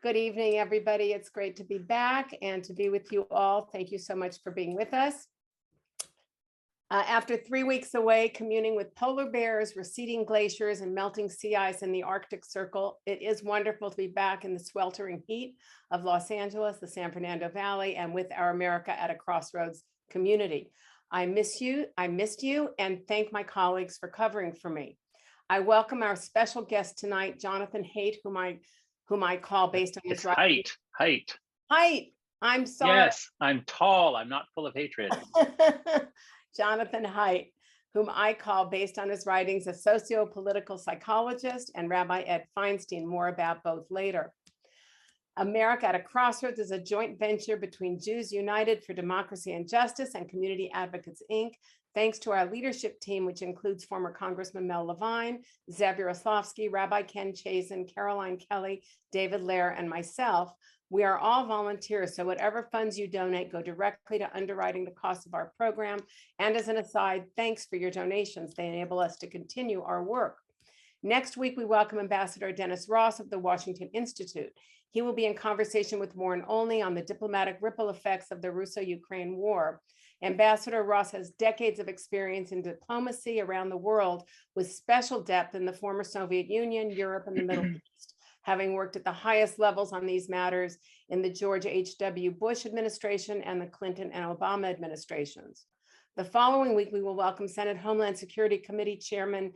Good evening, everybody. It's great to be back and to be with you all. Thank you so much for being with us. After 3 weeks away, communing with polar bears, receding glaciers, and melting sea ice in the Arctic Circle, it is wonderful to be back in the sweltering heat of Los Angeles, the San Fernando Valley, and with our America at a Crossroads community. I missed you, and thank my colleagues for covering for me. I welcome our special guest tonight, Jonathan Haidt, whom I call based on his Haidt. I'm sorry. Yes, I'm tall. I'm not full of hatred. Jonathan Haidt, whom I call based on his writings a socio-political psychologist, and Rabbi Ed Feinstein, more about both later. America at a Crossroads is a joint venture between Jews United for Democracy and Justice and Community Advocates, Inc. Thanks to our leadership team, which includes former Congressman Mel Levine, Zev Yaroslavsky, Rabbi Ken Chazen, Caroline Kelly, David Lair, and myself. We are all volunteers, so whatever funds you donate go directly to underwriting the cost of our program. And as an aside, thanks for your donations. They enable us to continue our work. Next week, we welcome Ambassador Dennis Ross of the Washington Institute. He will be in conversation with Warren Olney on the diplomatic ripple effects of the Russo-Ukraine war. Ambassador Ross has decades of experience in diplomacy around the world with special depth in the former Soviet Union, Europe, and the Middle East, having worked at the highest levels on these matters in the George H.W. Bush administration and the Clinton and Obama administrations. The following week, we will welcome Senate Homeland Security Committee Chairman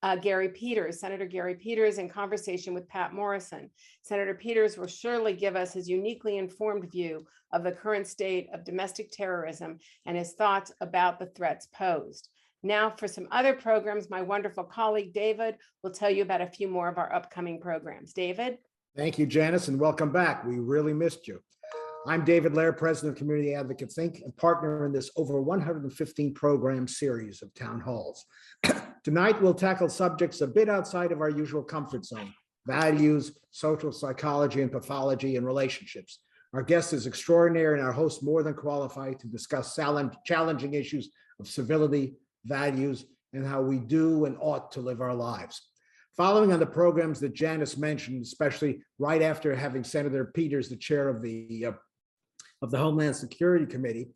Senator Gary Peters, in conversation with Pat Morrison. Senator Peters will surely give us his uniquely informed view of the current state of domestic terrorism and his thoughts about the threats posed. Now for some other programs, my wonderful colleague David will tell you about a few more of our upcoming programs. David? Thank you, Janice, and welcome back. We really missed you. I'm David Lair, President of Community Advocates, Inc., and partner in this over 115 program series of town halls. Tonight, we'll tackle subjects a bit outside of our usual comfort zone: values, social psychology, and pathology, and relationships. Our guest is extraordinary and our host more than qualified to discuss challenging issues of civility, values, and how we do and ought to live our lives. Following on the programs that Janice mentioned, especially right after having Senator Peters, the chair of the Homeland Security Committee,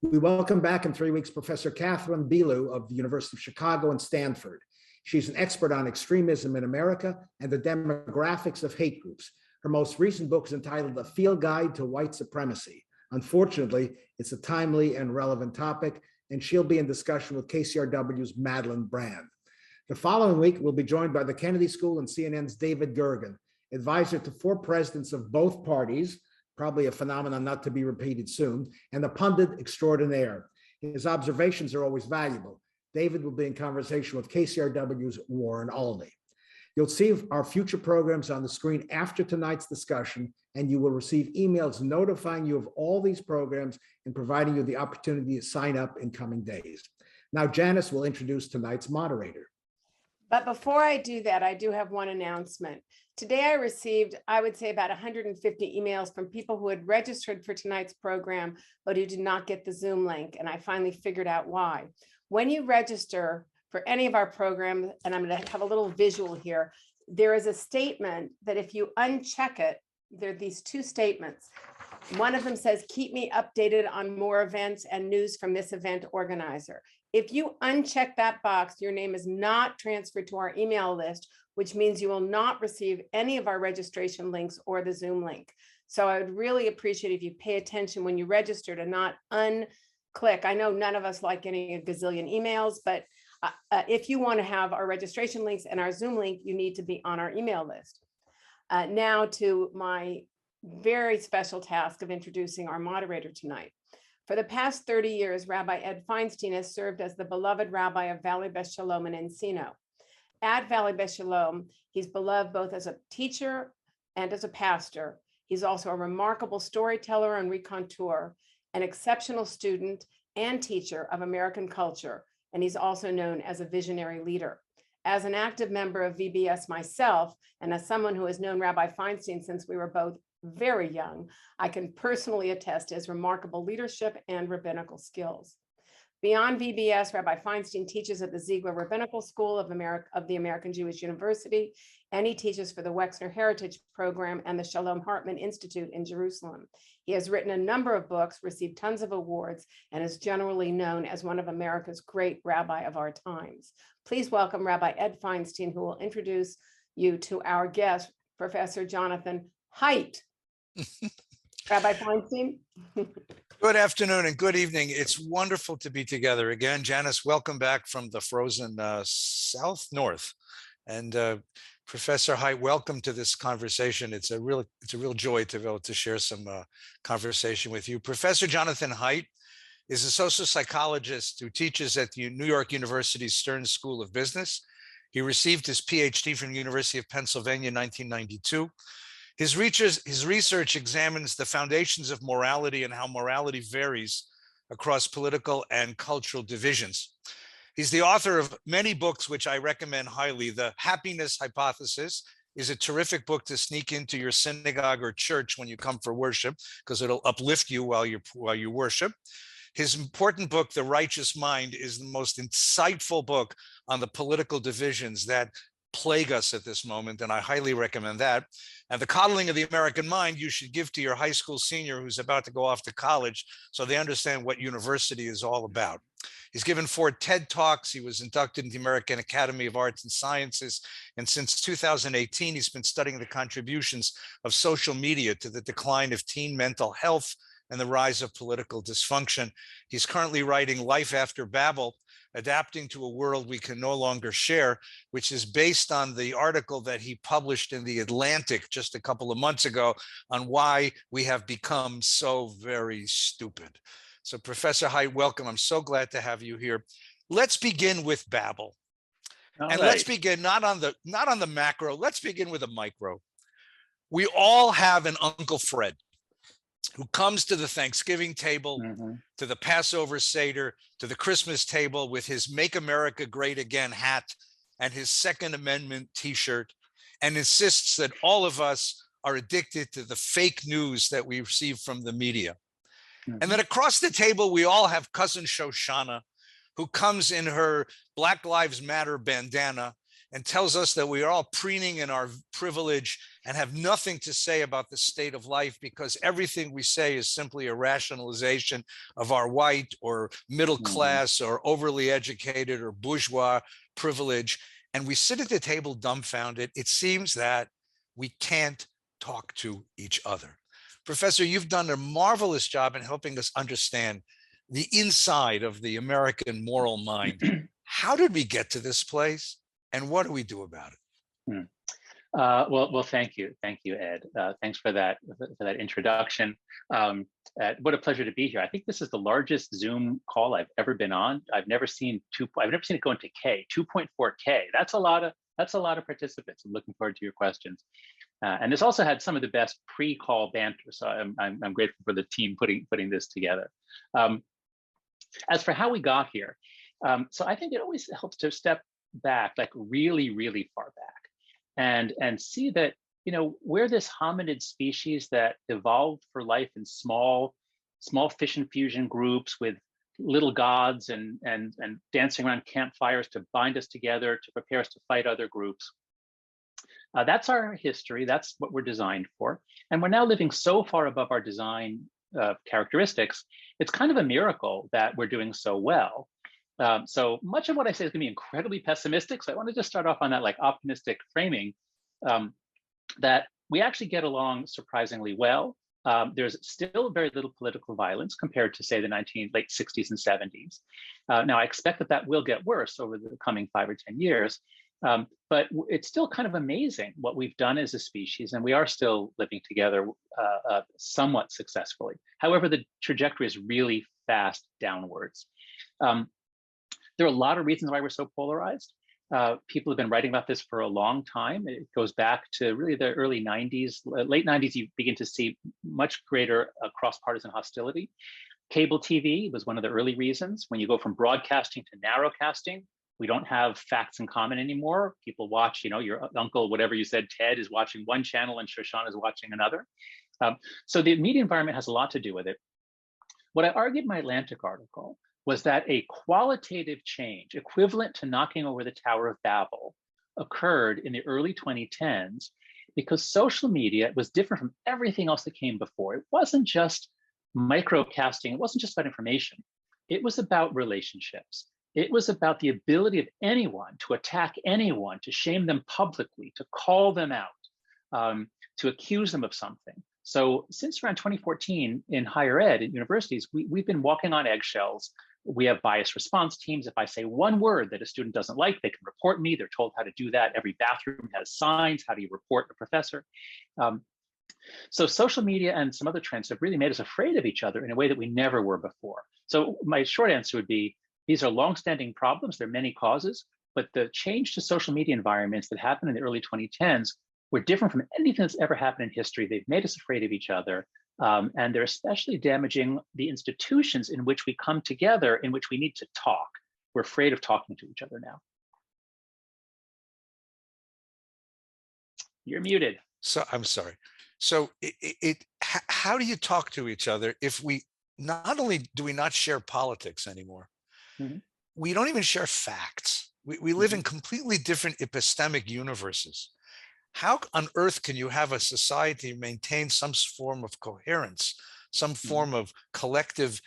we welcome back in 3 weeks Professor Catherine Bilu of the University of Chicago and Stanford. She's an expert on extremism in America and the demographics of hate groups. Her most recent book is entitled A Field Guide to White Supremacy. Unfortunately, it's a timely and relevant topic, and she'll be in discussion with KCRW's Madeline Brand. The following week, we'll be joined by the Kennedy School and CNN's David Gergen, advisor to 4 presidents of both parties, probably a phenomenon not to be repeated soon, and a pundit extraordinaire. His observations are always valuable. David will be in conversation with KCRW's Warren Olney. You'll see our future programs on the screen after tonight's discussion, and you will receive emails notifying you of all these programs and providing you the opportunity to sign up in coming days. Now, Janice will introduce tonight's moderator. But before I do that, I do have one announcement. Today I received, I would say, about 150 emails from people who had registered for tonight's program, but who did not get the Zoom link. And I finally figured out why. When you register for any of our programs, and I'm going to have a little visual here, there is a statement that if you uncheck it, there are these 2 statements. One of them says, keep me updated on more events and news from this event organizer. If you uncheck that box, your name is not transferred to our email list, which means you will not receive any of our registration links or the Zoom link. So I would really appreciate if you pay attention when you register to not unclick. I know none of us like getting a gazillion emails, but if you want to have our registration links and our Zoom link, you need to be on our email list. Now to my very special task of introducing our moderator tonight. For the past 30 years, Rabbi Ed Feinstein has served as the beloved rabbi of Valley Beth Shalom in Encino. At Valley Beth Shalom, he's beloved both as a teacher and as a pastor. He's also a remarkable storyteller and raconteur, an exceptional student and teacher of American culture, and he's also known as a visionary leader. As an active member of VBS myself, and as someone who has known Rabbi Feinstein since we were both very young, I can personally attest to his remarkable leadership and rabbinical skills. Beyond VBS, Rabbi Feinstein teaches at the Ziegler Rabbinical School of the American Jewish University, and he teaches for the Wexner Heritage Program and the Shalom Hartman Institute in Jerusalem. He has written a number of books, received tons of awards, and is generally known as one of America's great rabbi of our times. Please welcome Rabbi Ed Feinstein, who will introduce you to our guest, Professor Jonathan Haidt. Rabbi Feinstein. Good afternoon and good evening. It's wonderful to be together again. Janice, welcome back from the frozen north. And Professor Haidt, welcome to this conversation. It's a real joy to be able to share some conversation with you. Professor Jonathan Haidt is a social psychologist who teaches at the New York University's Stern School of Business. He received his PhD from the University of Pennsylvania in 1992. His research examines the foundations of morality and how morality varies across political and cultural divisions. He's the author of many books, which I recommend highly. The Happiness Hypothesis is a terrific book to sneak into your synagogue or church when you come for worship, because it'll uplift you while you worship. His important book, The Righteous Mind, is the most insightful book on the political divisions that plague us at this moment, and I highly recommend that. And The Coddling of the American Mind, you should give to your high school senior who's about to go off to college so they understand what university is all about. He's given 4 TED Talks. He was inducted into the American Academy of Arts and Sciences. And since 2018, he's been studying the contributions of social media to the decline of teen mental health and the rise of political dysfunction. He's currently writing Life After Babel, Adapting to a World We Can No Longer Share, which is based on the article that he published in The Atlantic just a couple of months ago on why we have become so very stupid. So Professor Haidt, welcome. I'm so glad to have you here. Let's begin with Babel. Let's begin not on the macro, let's begin with a micro. We all have an Uncle Fred who comes to the Thanksgiving table, to the Passover Seder, to the Christmas table with his Make America Great Again hat and his Second Amendment t-shirt, and insists that all of us are addicted to the fake news that we receive from the media. And then across the table, we all have cousin Shoshana, who comes in her Black Lives Matter bandana and tells us that we are all preening in our privilege and have nothing to say about the state of life because everything we say is simply a rationalization of our white or middle class or overly educated or bourgeois privilege. And we sit at the table dumbfounded. It seems that we can't talk to each other. Professor, you've done a marvelous job in helping us understand the inside of the American moral mind. How did we get to this place? And what do we do about it? Well, thank you, Ed. Thanks for that introduction. What a pleasure to be here. I think this is the largest Zoom call I've ever been on. I've never seen it go into K, 2.4K. That's a lot of participants. I'm looking forward to your questions. And this also had some of the best pre-call banter. So I'm grateful for the team putting this together. As for how we got here, so I think it always helps to step back, like really, really far back, and see that, you know, we're this hominid species that evolved for life in small fission fusion groups with little gods and dancing around campfires to bind us together, to prepare us to fight other groups. That's our history. That's what we're designed for. And we're now living so far above our design characteristics. It's kind of a miracle that we're doing so well. So much of what I say is going to be incredibly pessimistic. So I want to just start off on that like optimistic framing, that we actually get along surprisingly well. There's still very little political violence compared to, say, the late 60s and 70s. Now, I expect that will get worse over the coming 5 or 10 years. But it's still kind of amazing what we've done as a species, and we are still living together somewhat successfully. However, the trajectory is really fast downwards. There are a lot of reasons why we're so polarized. People have been writing about this for a long time. It goes back to really the early 90s, late 90s, you begin to see much greater cross-partisan hostility. Cable TV was one of the early reasons. When you go from broadcasting to narrowcasting, we don't have facts in common anymore. People watch, you know, your uncle, whatever you said, Ted is watching one channel and Shoshana is watching another. So the media environment has a lot to do with it. What I argued in my Atlantic article was that a qualitative change equivalent to knocking over the Tower of Babel occurred in the early 2010s because social media was different from everything else that came before. It wasn't just microcasting. It wasn't just about information. It was about relationships. It was about the ability of anyone to attack anyone, to shame them publicly, to call them out, to accuse them of something. So since around 2014 in higher ed, in universities, we've been walking on eggshells. We have bias response teams. If I say one word that a student doesn't like, they can report me. They're told how to do that. Every bathroom has signs. How do you report a professor? So social media and some other trends have really made us afraid of each other in a way that we never were before. So my short answer would be, these are longstanding problems. There are many causes, but the change to social media environments that happened in the early 2010s were different from anything that's ever happened in history. They've made us afraid of each other. And they're especially damaging the institutions in which we come together, in which we need to talk. We're afraid of talking to each other now. You're muted. So I'm sorry. So how do you talk to each other if we not only do we not share politics anymore, we don't even share facts. We live in completely different epistemic universes. How on earth can you have a society maintain some form of coherence, some form of collective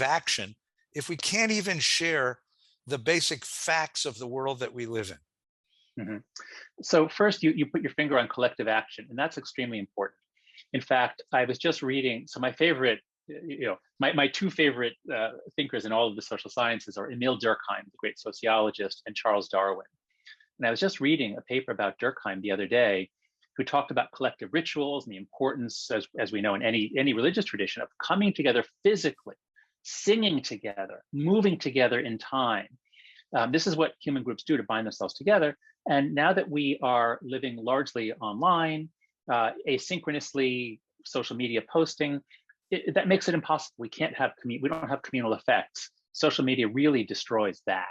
action, if we can't even share the basic facts of the world that we live in? So first, you put your finger on collective action, and that's extremely important. In fact, I was just reading, so my favorite, my two favorite thinkers in all of the social sciences are Emile Durkheim, the great sociologist, and Charles Darwin. And I was just reading a paper about Durkheim the other day, who talked about collective rituals and the importance, as we know in any religious tradition, of coming together physically, singing together, moving together in time. This is what human groups do to bind themselves together. And now that we are living largely online, asynchronously, social media posting, that makes it impossible. We don't have communal effects. Social media really destroys that.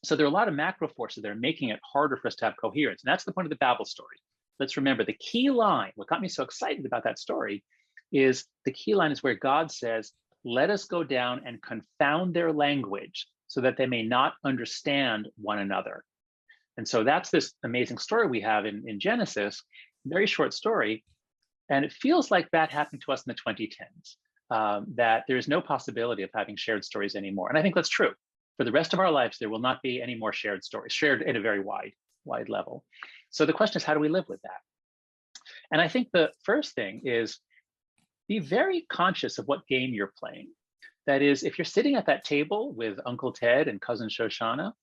So there are a lot of macro forces that are making it harder for us to have coherence. And that's the point of the Babel story. Let's remember the key line, what got me so excited about that story is the key line is where God says, let us go down and confound their language so that they may not understand one another. And so that's this amazing story we have in Genesis, very short story. And it feels like that happened to us in the 2010s, that there is no possibility of having shared stories anymore. And I think that's true. For the rest of our lives, there will not be any more shared stories, shared at a very wide level. So the question is, how do we live with that? And I think the first thing is be very conscious of what game you're playing. That is, if you're sitting at that table with Uncle Ted and Cousin Shoshana,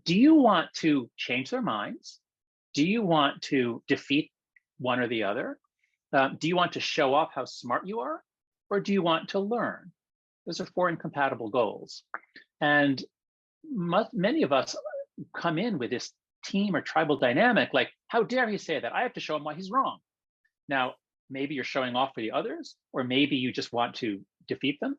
do you want to change their minds? Do you want to defeat one or the other? Do you want to show off how smart you are? Or do you want to learn? Those are four incompatible goals. And many of us come in with this team or tribal dynamic, like, how dare he say that? I have to show him why he's wrong. Now, maybe you're showing off for the others, or maybe you just want to defeat them.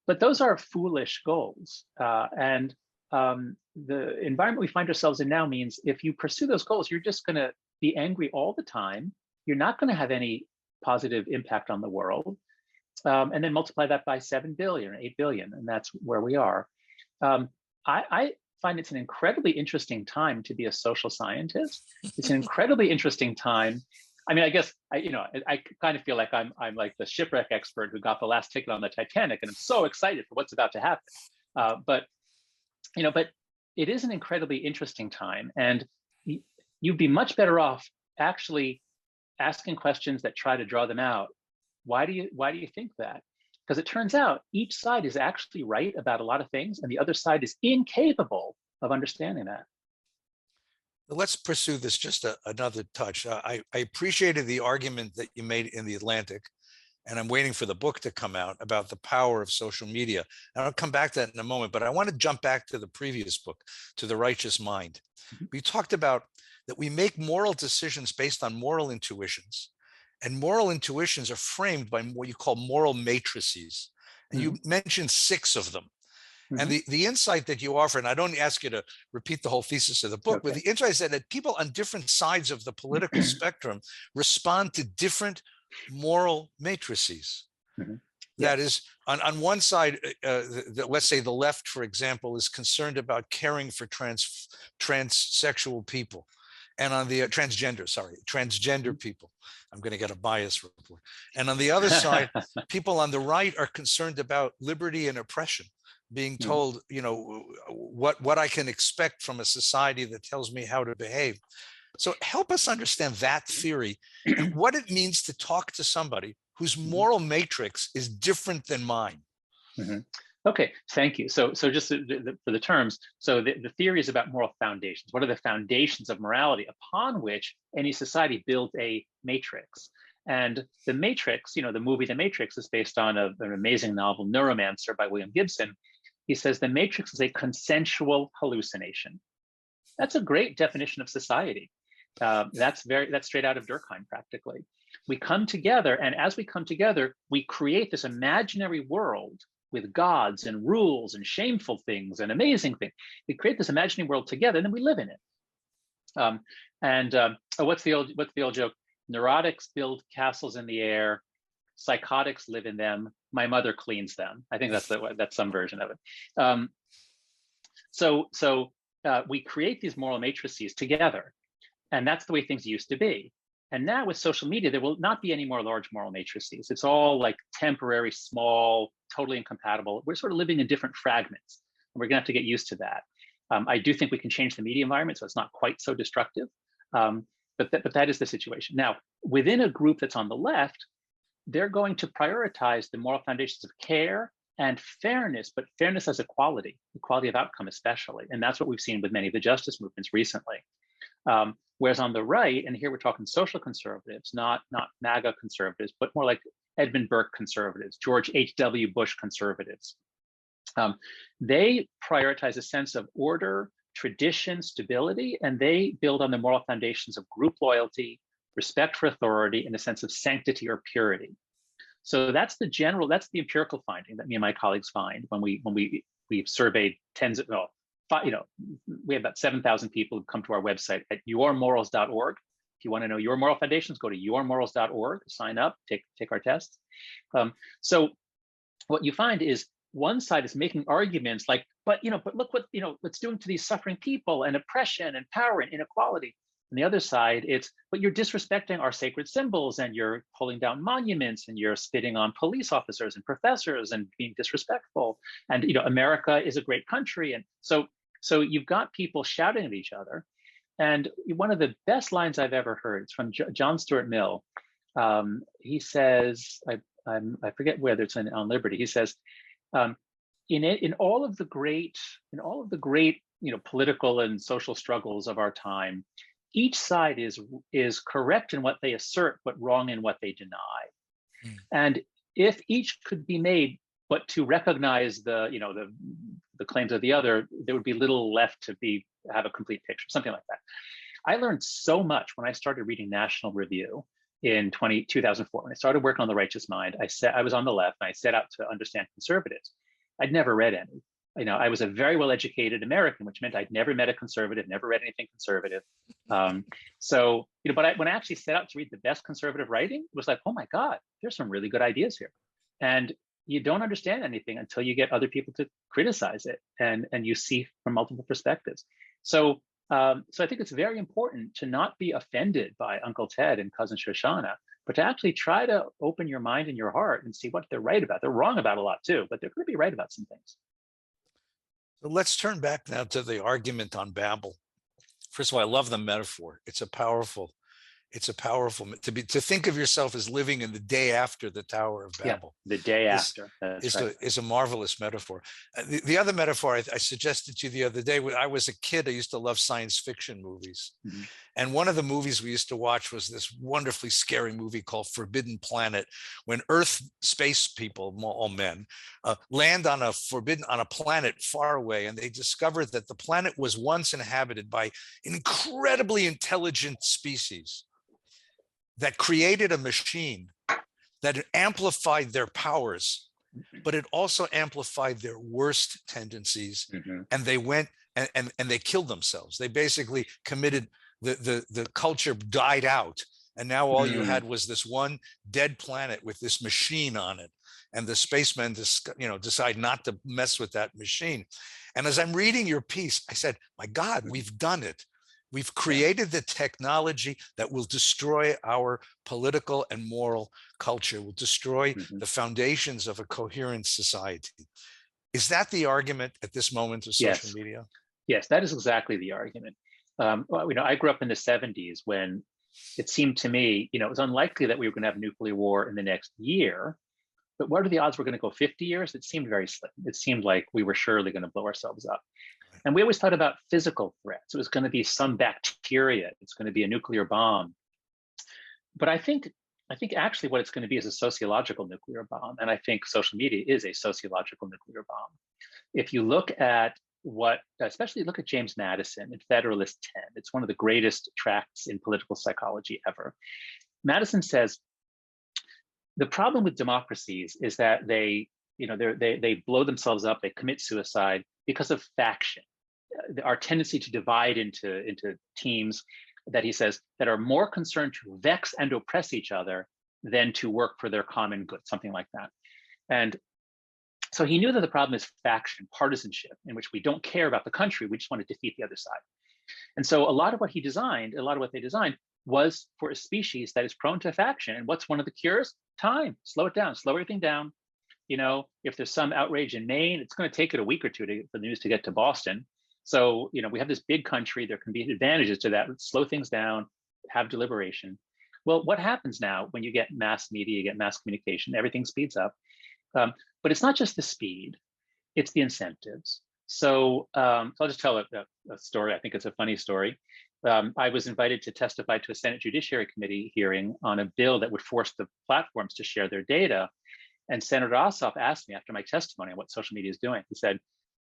But those are foolish goals. And the environment we find ourselves in now means if you pursue those goals, you're just going to be angry all the time. You're not going to have any positive impact on the world. And then multiply that by 7 billion or 8 billion, and that's where we are. I find it's an incredibly interesting time to be a social scientist. It's an incredibly interesting time. I mean, I guess I kind of feel like I'm like the shipwreck expert who got the last ticket on the Titanic, and I'm so excited for what's about to happen. But it is an incredibly interesting time, and you'd be much better off actually asking questions that try to draw them out. Why do you think that? Because it turns out each side is actually right about a lot of things, and the other side is incapable of understanding that. Let's pursue this just another touch. I appreciated the argument that you made in The Atlantic, and I'm waiting for the book to come out about the power of social media. And I'll come back to that in a moment, but I want to jump back to the previous book, To the Righteous Mind. We talked about that we make moral decisions based on moral intuitions. And moral intuitions are framed by what you call moral matrices. And you mentioned 6 of them. And the insight that you offer, and I don't ask you to repeat the whole thesis of the book, but the insight is that people on different sides of the political spectrum respond to different moral matrices. That is, on one side, let's say the left, for example, is concerned about caring for transsexual people, and on the transgender people. I'm going to get a bias report. And on the other side, people on the right are concerned about liberty and oppression, being told, you know, what I can expect from a society that tells me how to behave. So help us understand that theory and what it means to talk to somebody whose moral matrix is different than mine. Okay, thank you. So just for the terms, so the theory is about moral foundations. What are the foundations of morality upon which any society builds a matrix? And the Matrix, you know, the movie The Matrix is based on an amazing novel, Neuromancer by William Gibson. He says the Matrix is a consensual hallucination. That's a great definition of society. That's straight out of Durkheim, practically. We come together, and as we come together, we create this imaginary world with gods and rules and shameful things and amazing things. We create this imaginary world together, and then we live in it. What's the old joke? Neurotics build castles in the air, psychotics live in them. My mother cleans them. I think that's some version of it. So we create these moral matrices together, and that's the way things used to be. And now with social media, there will not be any more large moral matrices. It's all like temporary, small, totally incompatible. We're sort of living in different fragments, and we're gonna have to get used to that. I do think we can change the media environment so it's not quite so destructive, but that is the situation. Now, within a group that's on the left, they're going to prioritize the moral foundations of care and fairness, but fairness as equality of outcome especially. And that's what we've seen with many of the justice movements recently. Whereas on the right, and here we're talking social conservatives, not MAGA conservatives, but more like Edmund Burke conservatives, George H.W. Bush conservatives. They prioritize a sense of order, tradition, stability, and they build on the moral foundations of group loyalty, respect for authority, and a sense of sanctity or purity. So that's the empirical finding that me and my colleagues find when we've surveyed we have about 7,000 people who come to our website at yourmorals.org. If you want to know your moral foundations, go to yourmorals.org, sign up, take our tests. So what you find is one side is making arguments like, but look what it's doing to these suffering people, and oppression and power and inequality. And the other side, but you're disrespecting our sacred symbols, and you're pulling down monuments, and you're spitting on police officers and professors and being disrespectful. And America is a great country. And so you've got people shouting at each other. And one of the best lines I've ever heard, it's from John Stuart Mill. He says, I forget whether it's on Liberty. He says, in all of the great political and social struggles of our time, each side is correct in what they assert, but wrong in what they deny. And if each could be made, but to recognize the claims of the other, there would be little left to have a complete picture, something like that. I learned so much when I started reading National Review in 2004. When I started working on The Righteous Mind, I was on the left, and I set out to understand conservatives. I'd never read any. I was a very well-educated American, which meant I'd never met a conservative, never read anything conservative. But when I actually set out to read the best conservative writing, it was like, oh my God, there's some really good ideas here. And you don't understand anything until you get other people to criticize it, and you see from multiple perspectives. So I think it's very important to not be offended by Uncle Ted and Cousin Shoshana, but to actually try to open your mind and your heart and see what they're right about. They're wrong about a lot too, but they're going to be right about some things. So let's turn back now to the argument on Babel. First of all, I love the metaphor. It's a powerful to think of yourself as living in the day after the Tower of Babel. Yeah, the day after is a marvelous metaphor. The other metaphor I suggested to you the other day, when I was a kid, I used to love science fiction movies. Mm-hmm. And one of the movies we used to watch was this wonderfully scary movie called Forbidden Planet, when Earth space people, all men, land on a planet far away, and they discovered that the planet was once inhabited by an incredibly intelligent species that created a machine that amplified their powers, but it also amplified their worst tendencies. Mm-hmm. And they went and they killed themselves. They basically committed, the culture died out. And now all you had was this one dead planet with this machine on it. and the spacemen decide not to mess with that machine. And as I'm reading your piece, I said, my God, we've done it. We've created the technology that will destroy our political and moral culture, will destroy the foundations of a coherent society. Is that the argument at this moment of social media? Yes, that is exactly the argument. I grew up in the 70s when it seemed to me, it was unlikely that we were going to have a nuclear war in the next year. But what are the odds we're going to go 50 years? It seemed very slim. It seemed like we were surely going to blow ourselves up. And we always thought about physical threats. It was going to be some bacteria. It's going to be a nuclear bomb. But I think actually what it's going to be is a sociological nuclear bomb. And I think social media is a sociological nuclear bomb. If you look at especially look at James Madison in Federalist 10, it's one of the greatest tracts in political psychology ever. Madison says, the problem with democracies is that they blow themselves up, they commit suicide because of faction. Our tendency to divide into teams that he says that are more concerned to vex and oppress each other than to work for their common good, something like that. And so he knew that the problem is faction, partisanship, in which we don't care about the country, we just want to defeat the other side. And so a lot of what they designed was for a species that is prone to faction. And what's one of the cures? Time. Slow it down, slow everything down. If there's some outrage in Maine, it's going to take it a week or two for the news to get to Boston. So, we have this big country, there can be advantages to that. Let's slow things down, have deliberation. Well, what happens now when you get mass media, you get mass communication, everything speeds up. But it's not just the speed, it's the incentives. So I'll just tell a story. I think it's a funny story. I was invited to testify to a Senate Judiciary Committee hearing on a bill that would force the platforms to share their data. And Senator Ossoff asked me after my testimony on what social media is doing. He said,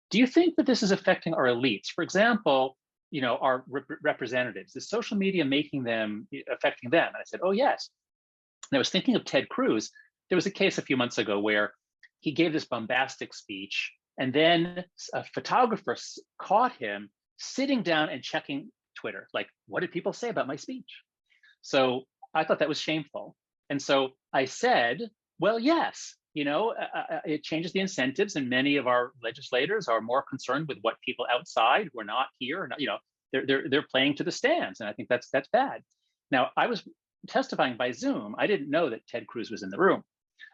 do you think that this is affecting our elites? For example, our representatives, is social media affecting them? And I said, oh, yes. And I was thinking of Ted Cruz. There was a case a few months ago where he gave this bombastic speech, and then a photographer caught him sitting down and checking Twitter, like, what did people say about my speech? So I thought that was shameful. And so I said, well, yes, it changes the incentives, and many of our legislators are more concerned with what people outside who are not here, they're playing to the stands. And I think that's bad. Now, I was testifying by Zoom. I didn't know that Ted Cruz was in the room.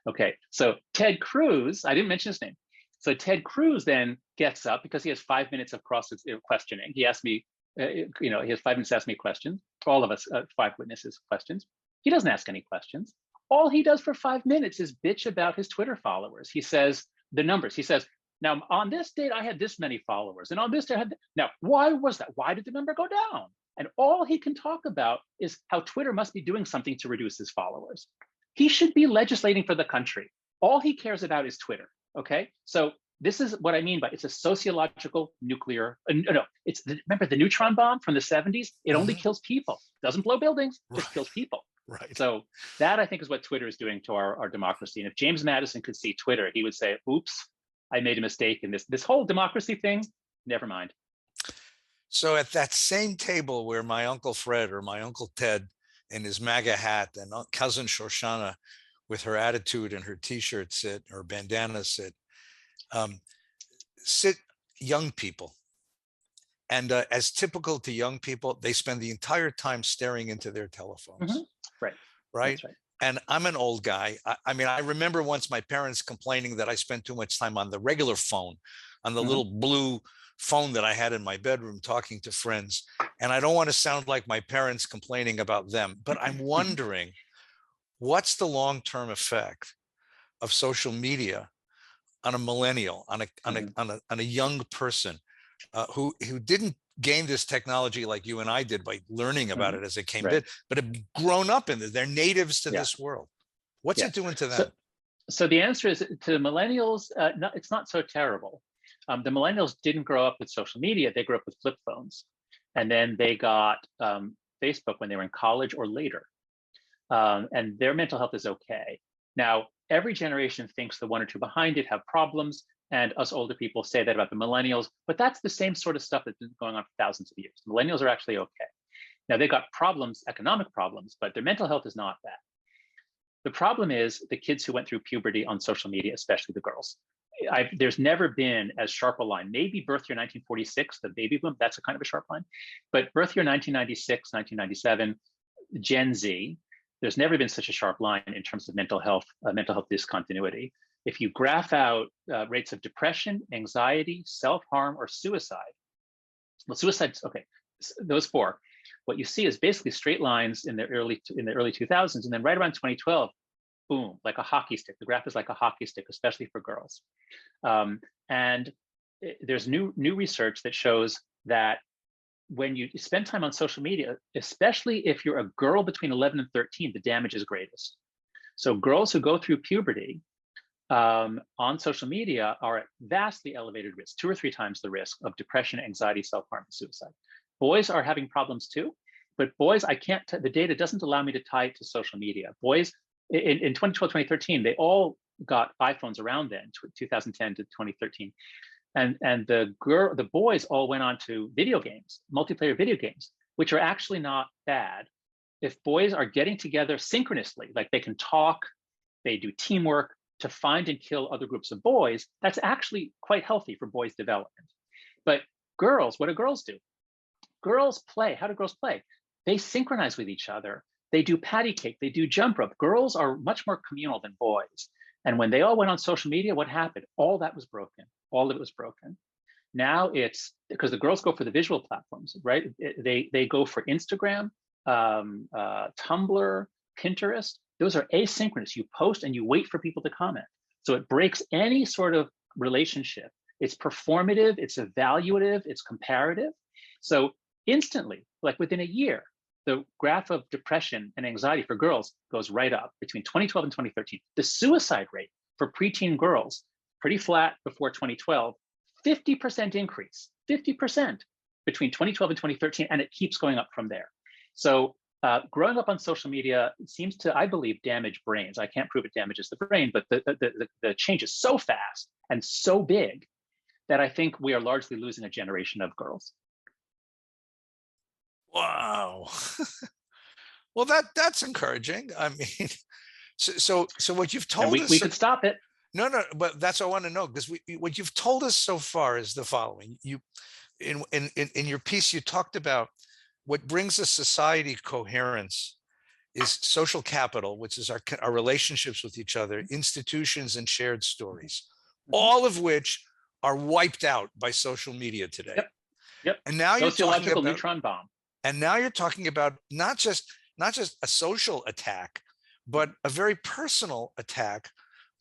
Okay, so Ted Cruz, I didn't mention his name. So Ted Cruz then gets up because he has 5 minutes of questioning. He asked me, he has 5 minutes to ask me questions. All of us, 5 witnesses, questions. He doesn't ask any questions. All he does for 5 minutes is bitch about his Twitter followers. He says the numbers. He says, now on this date, I had this many followers. And on this day, I had, now, why was that? Why did the number go down? And all he can talk about is how Twitter must be doing something to reduce his followers. He should be legislating for the country. All he cares about is Twitter, okay? So this is what I mean by it's a sociological nuclear, remember the neutron bomb from the 70s? It only kills people, doesn't blow buildings, just kills people. Right. So that I think is what Twitter is doing to our democracy. And if James Madison could see Twitter, he would say, oops, I made a mistake in this whole democracy thing, never mind. So at that same table where my Uncle Fred or my Uncle Ted in his MAGA hat and cousin Shoshana with her attitude and her t-shirt sit or bandana sit young people. And as typical to young people, they spend the entire time staring into their telephones. Mm-hmm. Right. Right. And I'm an old guy. I mean, I remember once my parents complaining that I spent too much time on the regular phone, on the little blue phone that I had in my bedroom talking to friends. And I don't want to sound like my parents complaining about them, but I'm wondering, what's the long-term effect of social media on a millennial, on a young person who didn't gain this technology like you and I did by learning about it as it came in, but have grown up in it. They're natives to this world. What's it doing to them? So the answer is, to millennials, it's not so terrible. The millennials didn't grow up with social media. They grew up with flip phones. And then they got Facebook when they were in college or later. And their mental health is okay. Now, every generation thinks the one or two behind it have problems. And us older people say that about the millennials, but that's the same sort of stuff that's been going on for thousands of years. Millennials are actually okay. Now, they've got problems, economic problems, but their mental health is not bad. The problem is the kids who went through puberty on social media, especially the girls. There's never been as sharp a line. Maybe birth year 1946, the baby boom, that's a kind of a sharp line. But birth year 1996, 1997, Gen Z, there's never been such a sharp line in terms of mental health discontinuity. If you graph out rates of depression, anxiety, self-harm, or suicide, well, suicide's okay. Those four, what you see is basically straight lines in the early 2000s, and then right around 2012, boom, like a hockey stick. The graph is like a hockey stick, especially for girls. And there's new research that shows that when you spend time on social media, especially if you're a girl between 11 and 13, the damage is greatest. So girls who go through puberty on social media are at vastly elevated risk, 2 or 3 times the risk of depression, anxiety, self-harm, and suicide. Boys are having problems too, but boys, the data doesn't allow me to tie it to social media. Boys, in 2012, 2013, they all got iPhones around then, 2010 to 2013. And the boys all went on to video games, multiplayer video games, which are actually not bad. If boys are getting together synchronously, like they can talk, they do teamwork to find and kill other groups of boys, that's actually quite healthy for boys' development. But girls, what do girls do? Girls play. How do girls play? They synchronize with each other. They do patty cake. They do jump rope. Girls are much more communal than boys. And when they all went on social media, what happened? All that was broken. All of it was broken. Now it's because the girls go for the visual platforms, right? They go for Instagram, Tumblr, Pinterest. Those are asynchronous. You post and you wait for people to comment. So it breaks any sort of relationship. It's performative, it's evaluative, it's comparative. So instantly, like within a year, the graph of depression and anxiety for girls goes right up between 2012 and 2013. The suicide rate for preteen girls, pretty flat before 2012, 50% increase, 50% between 2012 and 2013, and it keeps going up from there. So growing up on social media seems to, I believe, damage brains. I can't prove it damages the brain, but the change is so fast and so big that I think we are largely losing a generation of girls. Wow. Well, that's encouraging. I mean, so what you've told us, we could stop it. No, but that's what I want to know, because what you've told us so far is the following. You, in your piece, you talked about what brings a society coherence is social capital, which is our relationships with each other, institutions, and shared stories, all of which are wiped out by social media today. Yep. And now you're talking about neutron bomb. And now you're talking about not just a social attack, but a very personal attack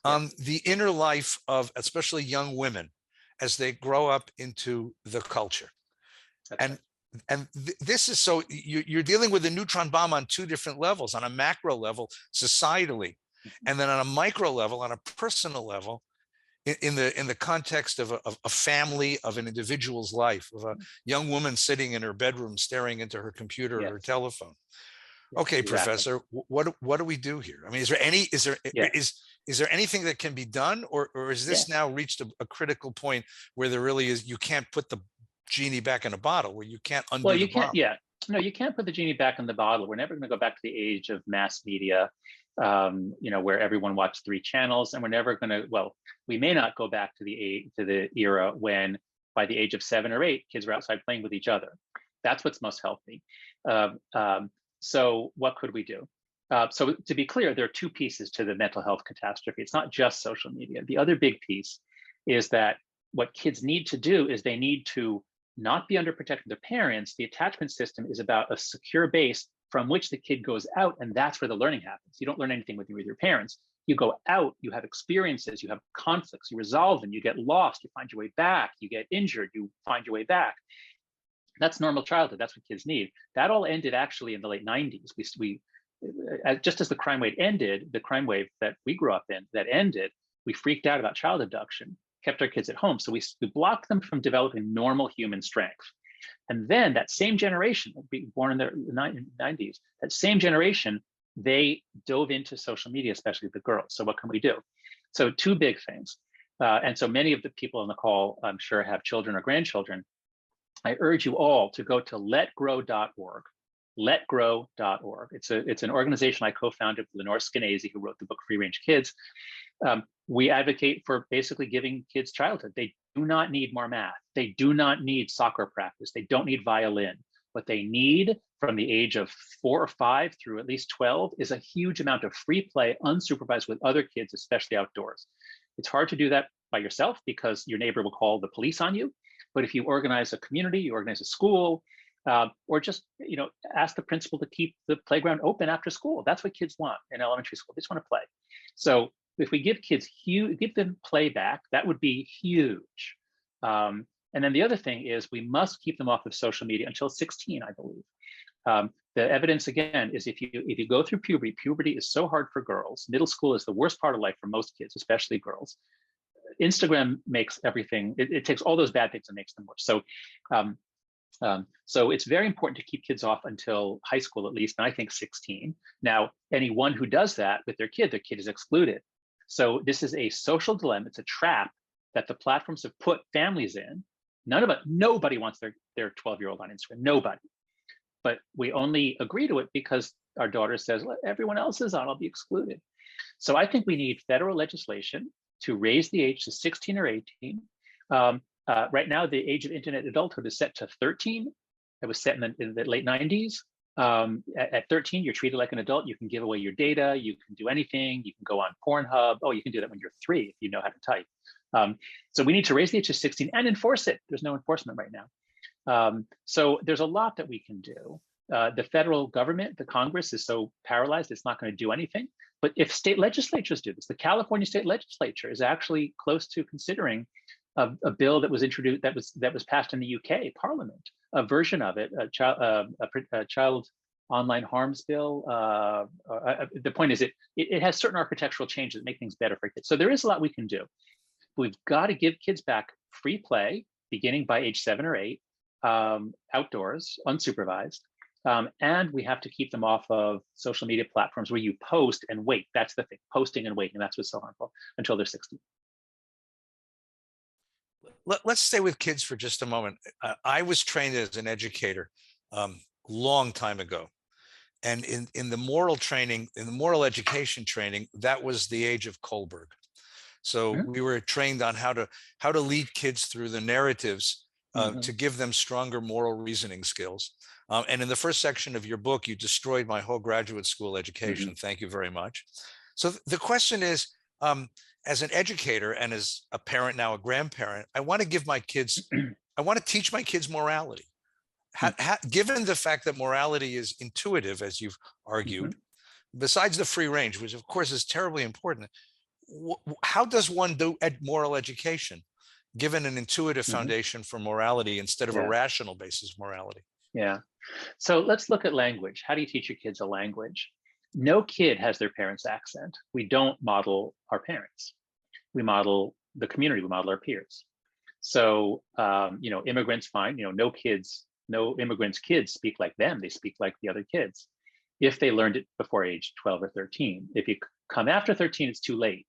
on the inner life of especially young women as they grow up into the culture. This is so you're dealing with a neutron bomb on 2 different levels, on a macro level, societally, and then on a micro level, on a personal level, in the context of a family, of an individual's life, of a young woman sitting in her bedroom staring into her computer or her telephone. Okay, exactly. Professor, what do we do here? I mean, is there anything that can be done, or is this now reached a critical point where there really is, you can't put the genie back in a bottle, where you can't undo the bomb? No, you can't put the genie back in the bottle. We're never going to go back to the age of mass media, where everyone watched 3 channels, and we're never going to. Well, we may not go back to the era when, by the age of 7 or 8, kids were outside playing with each other. That's what's most healthy. So what could we do? So to be clear, there are 2 pieces to the mental health catastrophe. It's not just social media. The other big piece is that what kids need to do is they need to not be under protection of their parents. The attachment system is about a secure base from which the kid goes out, and that's where the learning happens. You don't learn anything with your parents. You go out, you have experiences, you have conflicts, you resolve them, you get lost, you find your way back, you get injured, you find your way back. That's normal childhood. That's what kids need. That all ended actually in the late 90s. Just as the crime wave ended, the crime wave that we grew up in that ended, we freaked out about child abduction, kept our kids at home. So we blocked them from developing normal human strength. And then that same generation, born in the 90s, that same generation, they dove into social media, especially the girls. So what can we do? So 2 big things. And so many of the people on the call, I'm sure, have children or grandchildren. I urge you all to go to letgrow.org. letgrow.org. It's an organization I co-founded with Lenore Skenazy, who wrote the book Free Range Kids. We advocate for basically giving kids childhood. They do not need more math. They do not need soccer practice. They don't need violin. What they need from the age of 4 or 5 through at least 12 is a huge amount of free play, unsupervised with other kids, especially outdoors. It's hard to do that by yourself because your neighbor will call the police on you. But if you organize a community, you organize a school, or just ask the principal to keep the playground open after school. That's what kids want in elementary school. They just want to play. So if we give kids give them play back, that would be huge. And then the other thing is we must keep them off of social media until 16, I believe. The evidence, again, is if you go through puberty is so hard for girls. Middle school is the worst part of life for most kids, especially girls. Instagram makes everything, it takes all those bad things and makes them worse. So it's very important to keep kids off until high school at least, and I think 16. Now, anyone who does that with their kid is excluded. So this is a social dilemma. It's a trap that the platforms have put families in. Nobody wants their 12-year-old on Instagram, nobody. But we only agree to it because our daughter says, well, everyone else is on, I'll be excluded. So I think we need federal legislation to raise the age to 16 or 18. Right now, the age of internet adulthood is set to 13. It was set in the late 90s. At 13, you're treated like an adult. You can give away your data. You can do anything. You can go on Pornhub. Oh, you can do that when you're 3 if you know how to type. So we need to raise the age to 16 and enforce it. There's no enforcement right now. So there's a lot that we can do. The federal government, the Congress is so paralyzed, it's not going to do anything. But if state legislatures do this, the California state legislature is actually close to considering a bill that was introduced, that was passed in the UK Parliament, a version of it, a child online harms bill. The point is, it has certain architectural changes that make things better for kids. So there is a lot we can do. We've got to give kids back free play, beginning by age 7 or 8, outdoors, unsupervised. And we have to keep them off of social media platforms where you post and wait. That's the thing, posting and waiting. That's what's so harmful until they're 16. Let's stay with kids for just a moment. I was trained as an educator long time ago. And in the moral training, in the moral education training, that was the age of Kohlberg. So we were trained on how to lead kids through the narratives to give them stronger moral reasoning skills. And in the first section of your book, you destroyed my whole graduate school education. Thank you very much. So the question is, as an educator and as a parent, now a grandparent, I want to give my kids, I want to teach my kids morality. Given the fact that morality is intuitive, as you've argued, besides the free range, which of course is terribly important, how does one do moral education, given an intuitive foundation for morality instead of a rational basis of morality? Yeah. So let's look at language. How do you teach your kids a language? No kid has their parents' accent. We don't model our parents. We model the community. We model our peers. So, immigrants, fine. No immigrants' kids speak like them. They speak like the other kids, if they learned it before age 12 or 13. If you come after 13, it's too late.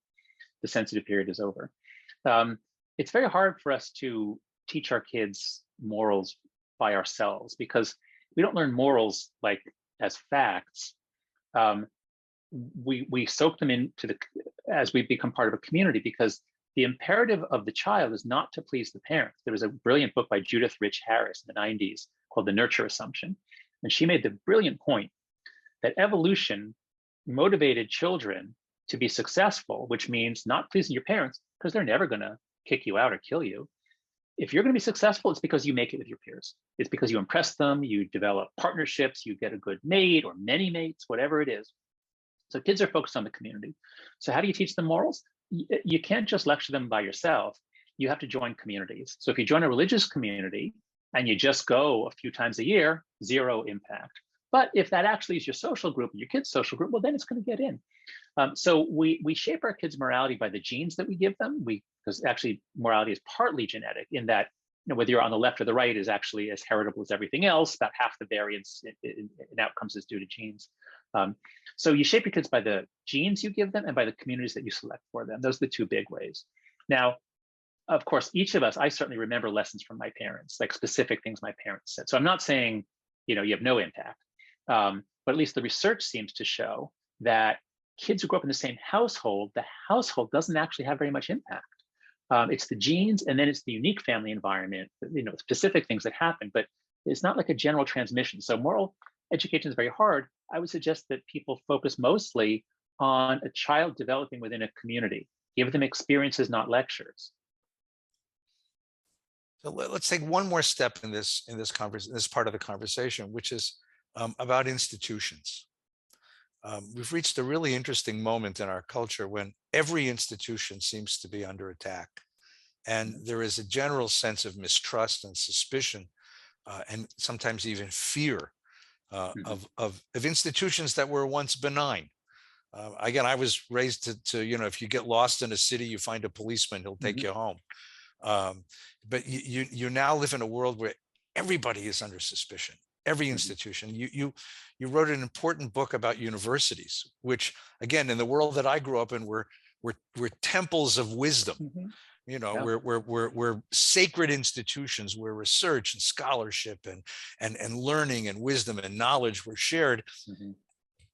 The sensitive period is over. It's very hard for us to teach our kids morals by ourselves because we don't learn morals like as facts. We soak them into as we become part of a community, because the imperative of the child is not to please the parents. There was a brilliant book by Judith Rich Harris in the 90s called The Nurture Assumption. And she made the brilliant point that evolution motivated children to be successful, which means not pleasing your parents because they're never going to kick you out or kill you. If you're going to be successful, it's because you make it with your peers. It's because you impress them, you develop partnerships, you get a good mate or many mates, whatever it is. So kids are focused on the community. So how do you teach them morals? You can't just lecture them by yourself. You have to join communities. So if you join a religious community and you just go a few times a year, zero impact. But if that actually is your social group, your kid's social group, well, then it's going to get in. So we shape our kids' morality by the genes that we give them. Because actually morality is partly genetic, in that whether you're on the left or the right is actually as heritable as everything else. About half the variance in outcomes is due to genes. So you shape your kids by the genes you give them and by the communities that you select for them. Those are the two big ways. Now, of course, each of us, I certainly remember lessons from my parents, like specific things my parents said. So I'm not saying, you have no impact. But at least the research seems to show that kids who grow up in the same household, the household doesn't actually have very much impact. It's the genes, and then it's the unique family environment, specific things that happen, but it's not like a general transmission. So moral education is very hard. I would suggest that people focus mostly on a child developing within a community. Give them experiences, not lectures. So let's take one more step in this part of the conversation, which is about institutions. We've reached a really interesting moment in our culture when every institution seems to be under attack, and there is a general sense of mistrust and suspicion, and sometimes even fear of institutions that were once benign. Again, I was raised to if you get lost in a city, you find a policeman, he'll take you home. But you now live in a world where everybody is under suspicion. Every institution. You wrote an important book about universities, which, again, in the world that I grew up in, were temples of wisdom. We're sacred institutions where research and scholarship and learning and wisdom and knowledge were shared.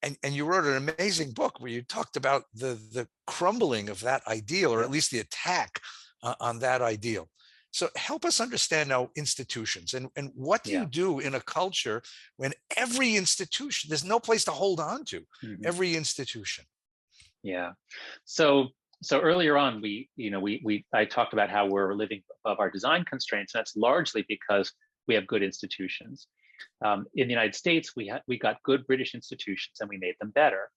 And you wrote an amazing book where you talked about the crumbling of that ideal, or at least the attack on that ideal. So help us understand now institutions and what do you do in a culture when every institution, there's no place to hold on to, every institution. Yeah. So earlier on, I talked about how we're living above our design constraints. And that's largely because we have good institutions. In the United States, we got good British institutions and we made them better.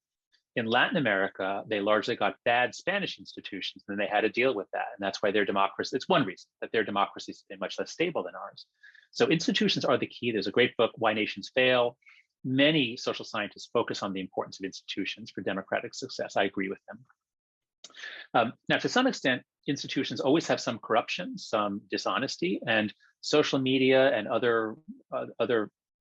In Latin America, they largely got bad Spanish institutions, and they had to deal with that. And that's why their democracy, it's one reason that their democracy has been much less stable than ours. So institutions are the key. There's a great book, Why Nations Fail. Many social scientists focus on the importance of institutions for democratic success. I agree with them. Now, to some extent, institutions always have some corruption, some dishonesty, and social media and other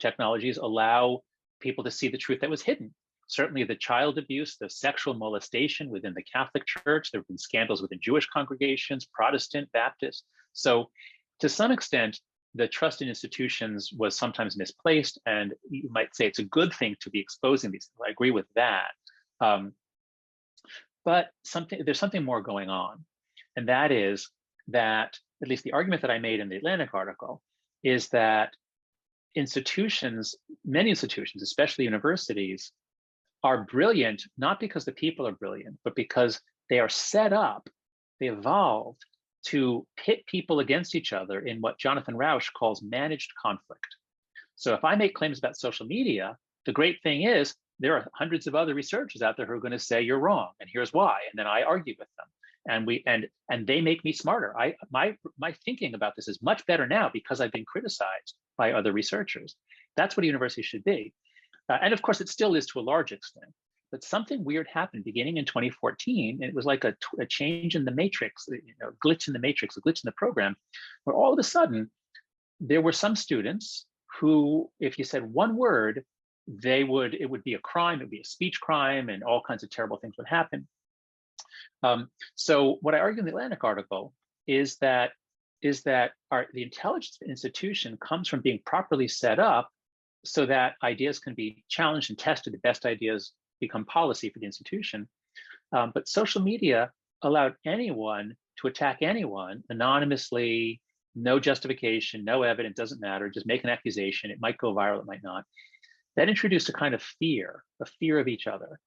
technologies allow people to see the truth that was hidden. Certainly the child abuse, the sexual molestation within the Catholic Church. There have been scandals within Jewish congregations, Protestant, Baptist. So to some extent, the trust in institutions was sometimes misplaced, and you might say it's a good thing to be exposing these things. I agree with that. But there's something more going on, and that is that, at least the argument that I made in the Atlantic article, is that many institutions, especially universities, are brilliant, not because the people are brilliant, but because they are set up, they evolved to pit people against each other in what Jonathan Rauch calls managed conflict. So if I make claims about social media, the great thing is there are hundreds of other researchers out there who are going to say you're wrong, and here's why, and then I argue with them, and they make me smarter. My thinking about this is much better now because I've been criticized by other researchers. That's what a university should be. And of course, it still is to a large extent. But something weird happened beginning in 2014. And it was like a change in the matrix, glitch in the matrix, a glitch in the program, where all of a sudden, there were some students who, if you said one word, it would be a crime, it would be a speech crime, and all kinds of terrible things would happen. So what I argue in the Atlantic article is that the intelligence of an institution comes from being properly set up so that ideas can be challenged and tested. The best ideas become policy for the institution. But social media allowed anyone to attack anyone anonymously, no justification, no evidence, doesn't matter, just make an accusation. It might go viral, it might not. That introduced a kind of fear, a fear of each other.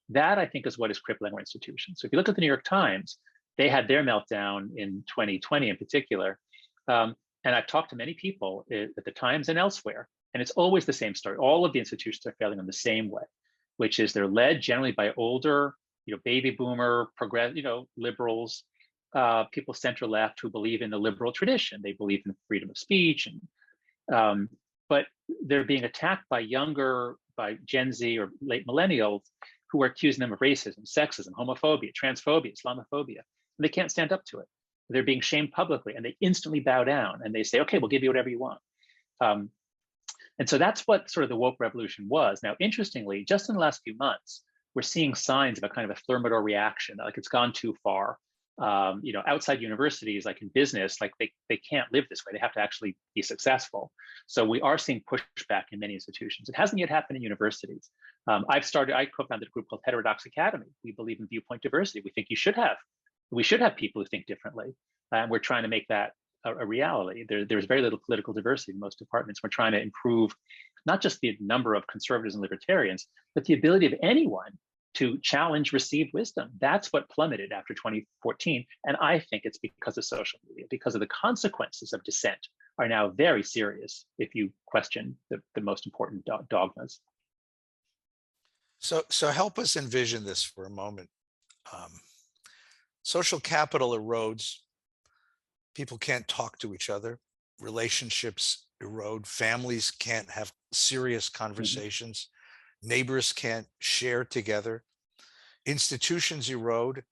That, I think, is what is crippling our institutions. So if you look at the New York Times, they had their meltdown in 2020 in particular. And I've talked to many people at the Times and elsewhere, and it's always the same story. All of the institutions are failing in the same way, which is they're led generally by older, baby boomer, liberals, people center left who believe in the liberal tradition. They believe in freedom of speech, but they're being attacked by Gen Z or late millennials who are accusing them of racism, sexism, homophobia, transphobia, Islamophobia. And they can't stand up to it. They're being shamed publicly, and they instantly bow down and they say, okay, we'll give you whatever you want. And so that's what sort of the woke revolution was. Now, interestingly, just in the last few months, we're seeing signs of a kind of a thermidor reaction, like it's gone too far. outside universities, like in business, like they can't live this way. They have to actually be successful. So we are seeing pushback in many institutions. It hasn't yet happened in universities. I co-founded a group called Heterodox Academy. We believe in viewpoint diversity. We think we should have people who think differently. And we're trying to make that a reality. There's very little political diversity in most departments. We're trying to improve not just the number of conservatives and libertarians, but the ability of anyone to challenge received wisdom. That's what plummeted after 2014. And I think it's because of social media, because of the consequences of dissent are now very serious if you question the most important dogmas. So help us envision this for a moment. Social capital erodes. People can't talk to each other. Relationships erode. Families can't have serious conversations. Neighbors can't share together. Institutions erode,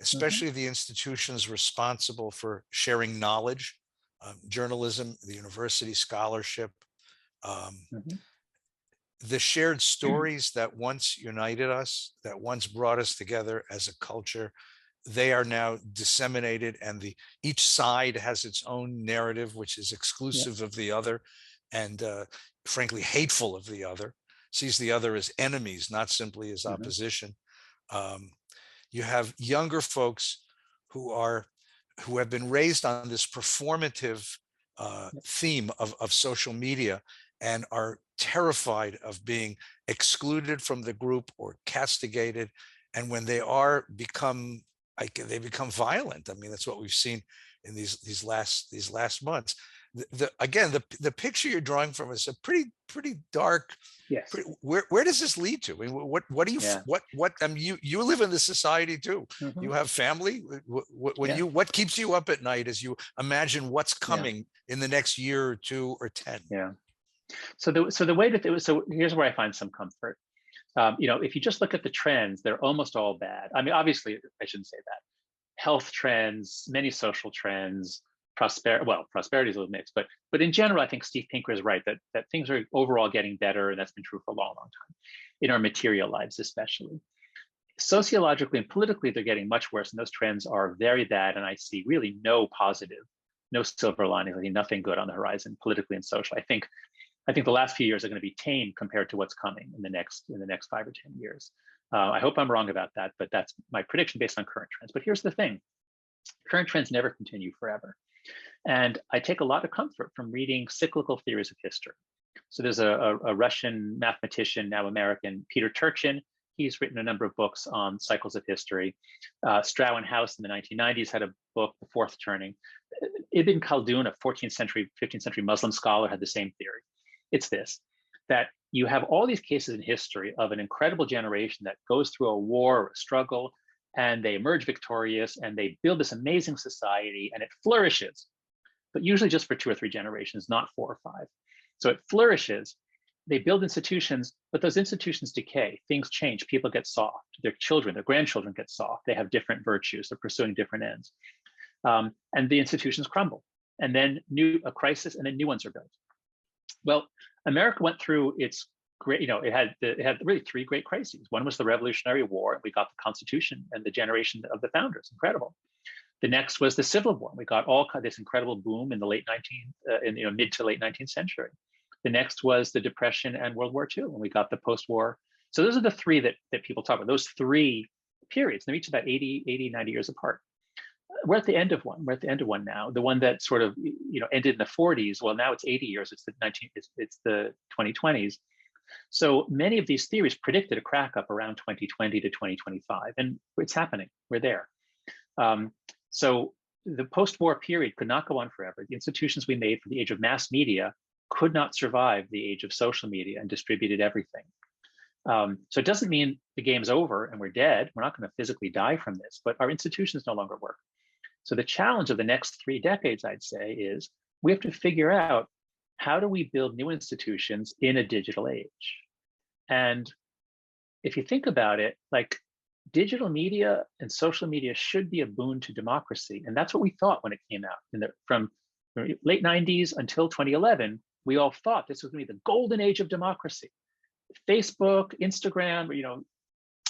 especially the institutions responsible for sharing knowledge, journalism, the university, scholarship. The shared stories that once united us, that once brought us together as a culture, they are now disseminated, and each side has its own narrative, which is exclusive of the other, and frankly hateful of the other, sees the other as enemies, not simply as opposition. You have younger folks who have been raised on this performative theme of social media and are terrified of being excluded from the group or castigated. And when they become violent. I mean, that's what we've seen in these last months. The picture you're drawing from is a pretty dark. Yes. Where does this lead to? I mean, what do you what I mean, you live in this society too. You have family. What keeps you up at night as you imagine what's coming in the next year or 2 or 10? Yeah. So here's where I find some comfort. If you just look at the trends, they're almost all bad. I mean, obviously, I shouldn't say that. Health trends, many social trends, prosperity is a little mixed, but in general, I think Steve Pinker is right that things are overall getting better, and that's been true for a long, long time, in our material lives especially. Sociologically and politically, they're getting much worse, and those trends are very bad, and I see really no positive, no silver lining, really nothing good on the horizon, politically and socially. I think the last few years are going to be tame compared to what's coming in the next 5 or 10 years. I hope I'm wrong about that, but that's my prediction based on current trends. But here's the thing: current trends never continue forever, and I take a lot of comfort from reading cyclical theories of history. So there's a Russian mathematician, now American, Peter Turchin. He's written a number of books on cycles of history. Strow and House in the 1990s had a book, The Fourth Turning. Ibn Khaldun, a 14th century, 15th century Muslim scholar, had the same theory. It's this, that you have all these cases in history of an incredible generation that goes through a war or a struggle, and they emerge victorious, and they build this amazing society, and it flourishes, but usually just for 2 or 3 generations, not 4 or 5. So it flourishes. They build institutions, but those institutions decay. Things change. People get soft. Their children, their grandchildren get soft. They have different virtues. They're pursuing different ends. And the institutions crumble. And then a crisis, and then new ones are built. Well, America went through its great, it had really 3 great crises. One was the Revolutionary War. We got the Constitution and the generation of the founders. Incredible. The next was the Civil War. We got this incredible boom in the mid to late 19th century. The next was the Depression and World War II, and we got the post-war. So those are the 3 that people talk about, those 3 periods. They're each about 80, 90 years apart. We're at the end of one. We're at the end of one now. The one that sort of ended in the 40s. Well, now it's 80 years. It's the 2020s. So many of these theories predicted a crack up around 2020 to 2025, and it's happening. We're there. So the post-war period could not go on forever. The institutions we made for the age of mass media could not survive the age of social media and distributed everything. So it doesn't mean the game's over and we're dead. We're not going to physically die from this, but our institutions no longer work. So the challenge of the next 3 decades, I'd say, is we have to figure out, how do we build new institutions in a digital age? And if you think about it, like, digital media and social media should be a boon to democracy. And that's what we thought when it came out. From the late 90s until 2011, we all thought this was going to be the golden age of democracy. Facebook, Instagram,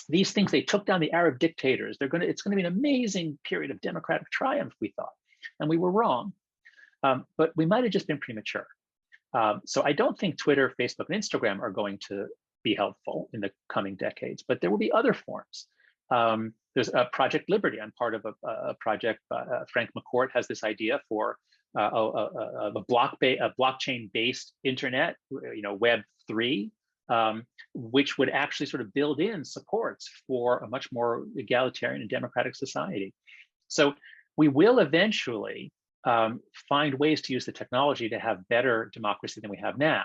these things, they took down the Arab dictators. It's going to be an amazing period of democratic triumph, we thought, and we were wrong. But we might have just been premature. So I don't think Twitter, Facebook, and Instagram are going to be helpful in the coming decades, but there will be other forms. There's a Project Liberty. I'm part of a project. Frank McCourt has this idea for a blockchain-based internet, Web3, which would actually sort of build in supports for a much more egalitarian and democratic society. So we will eventually find ways to use the technology to have better democracy than we have now.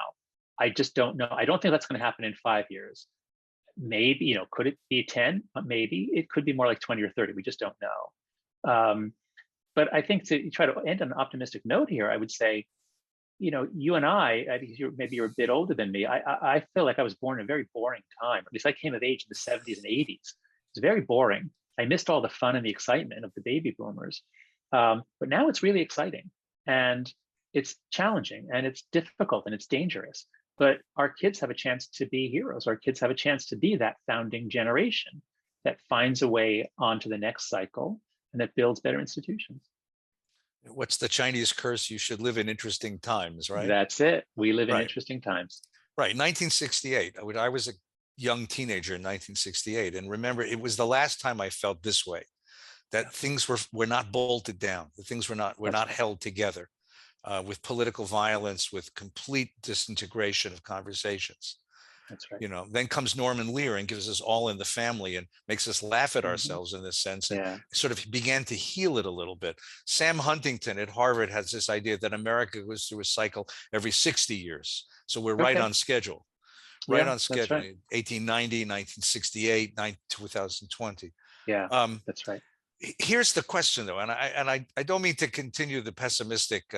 I just don't know. I don't think that's going to happen in 5 years. Maybe, could it be 10? Maybe it could be more like 20 or 30. We just don't know. But I think to try to end on an optimistic note here, I would say, you and I think maybe you're a bit older than me. I feel like I was born in a very boring time. At least I came of age in the 70s and 80s. It was very boring. I missed all the fun and the excitement of the baby boomers. But now it's really exciting, and it's challenging, and it's difficult, and it's dangerous. But our kids have a chance to be heroes. Our kids have a chance to be that founding generation that finds a way onto the next cycle and that builds better institutions. What's the Chinese curse? You should live in interesting times, right? That's it. We live in interesting times. Right. 1968. I was a young teenager in 1968. And remember, it was the last time I felt this way, that things were not bolted down, that things were not held together with political violence, with complete disintegration of conversations. That's right. Then comes Norman Lear and gives us All in the Family and makes us laugh at ourselves in this sense, and sort of began to heal it a little bit. Sam Huntington at Harvard has this idea that America goes through a cycle every 60 years. So we're right on schedule. Right on schedule. Right. 1890, 1968, 2020. Yeah, that's right. Here's the question, though, and I don't mean to continue the pessimistic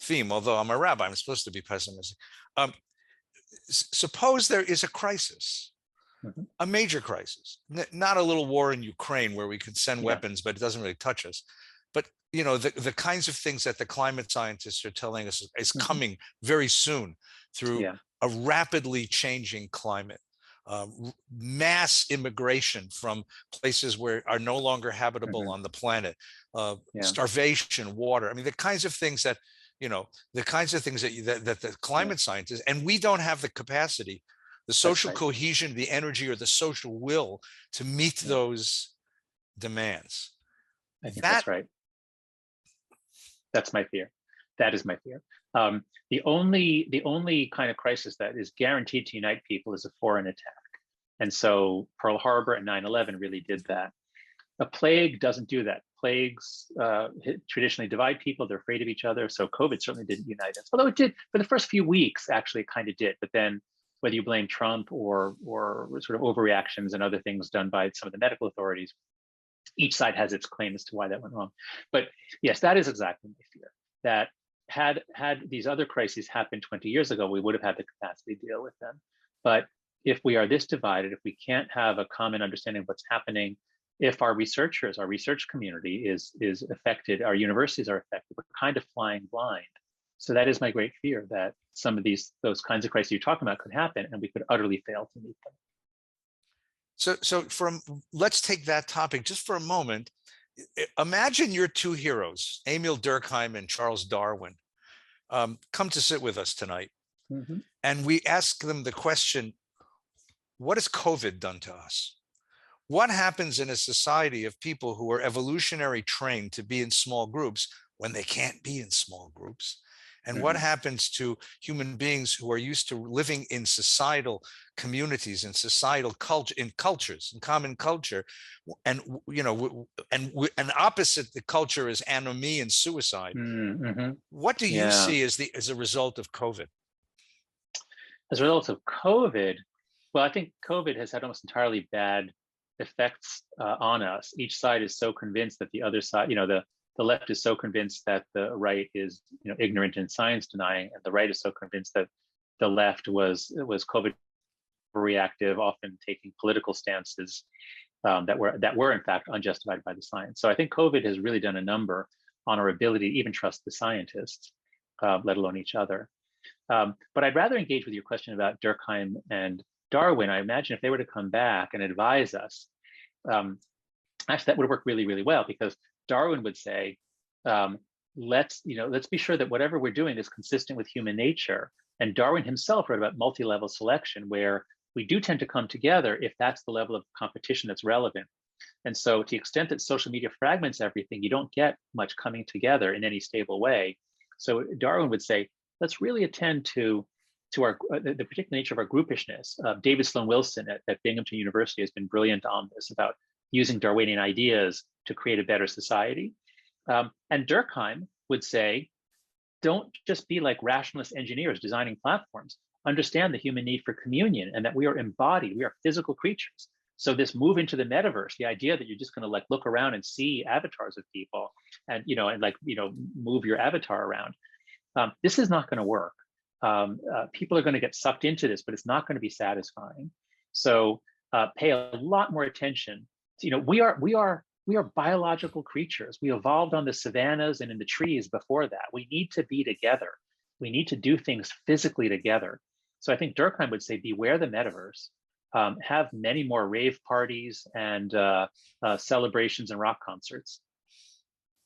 theme, although I'm a rabbi, I'm supposed to be pessimistic. Suppose there is a crisis, a major crisis, not a little war in Ukraine where we could send weapons, but it doesn't really touch us. But the kinds of things that the climate scientists are telling us is coming very soon through a rapidly changing climate. Mass immigration from places where are no longer habitable on the planet, starvation, water. I mean, the kinds of things that that the climate scientists, and we don't have the capacity, the social cohesion, the energy, or the social will to meet those demands. I think that's right. That's my fear. That is my fear. The only kind of crisis that is guaranteed to unite people is a foreign attack. And so Pearl Harbor and 9/11 really did that. A plague doesn't do that. Plagues traditionally divide people. They're afraid of each other. So COVID certainly didn't unite us. Although it did for the first few weeks, actually it kind of did. But then whether you blame Trump or sort of overreactions and other things done by some of the medical authorities, each side has its claim as to why that went wrong. But yes, that is exactly my fear. That had these other crises happened 20 years ago, we would have had the capacity to deal with them. But if we are this divided, if we can't have a common understanding of what's happening, if our researchers, our research community is affected, our universities are affected, we're kind of flying blind. So that is my great fear, that some of those kinds of crises you're talking about could happen and we could utterly fail to meet them. So let's take that topic just for a moment. Imagine your two heroes, Emil Durkheim and Charles Darwin, come to sit with us tonight. And we ask them the question, what has COVID done to us? What happens in a society of people who are evolutionary trained to be in small groups when they can't be in small groups? And what happens to human beings who are used to living in societal communities and societal culture, in cultures, in common culture, and and opposite the culture is anomie and suicide. What do you see as a result of COVID? As a result of COVID, well, I think COVID has had almost entirely bad effects on us. Each side is so convinced that the other side, the left is so convinced that the right is ignorant and science denying, and the right is so convinced that the left was COVID reactive, often taking political stances that were in fact unjustified by the science. So I think COVID has really done a number on our ability to even trust the scientists, let alone each other. But I'd rather engage with your question about Durkheim and Darwin, I imagine if they were to come back and advise us, actually that would work really, really well, because Darwin would say, let's be sure that whatever we're doing is consistent with human nature. And Darwin himself wrote about multi-level selection, where we do tend to come together if that's the level of competition that's relevant. And so to the extent that social media fragments everything, you don't get much coming together in any stable way. So Darwin would say, let's really attend to our the particular nature of our groupishness. David Sloan Wilson at Binghamton University has been brilliant on this, about using Darwinian ideas to create a better society. And Durkheim would say, don't just be like rationalist engineers designing platforms. Understand the human need for communion, and that we are embodied, we are physical creatures. So this move into the metaverse, the idea that you're just going to like look around and see avatars of people and move your avatar around, this is not going to work. People are going to get sucked into this, but it's not going to be satisfying. So pay a lot more attention. We are biological creatures. We evolved on the savannas and in the trees before that. We need to be together. We need to do things physically together. So I think Durkheim would say, beware the metaverse. Have many more rave parties and celebrations and rock concerts.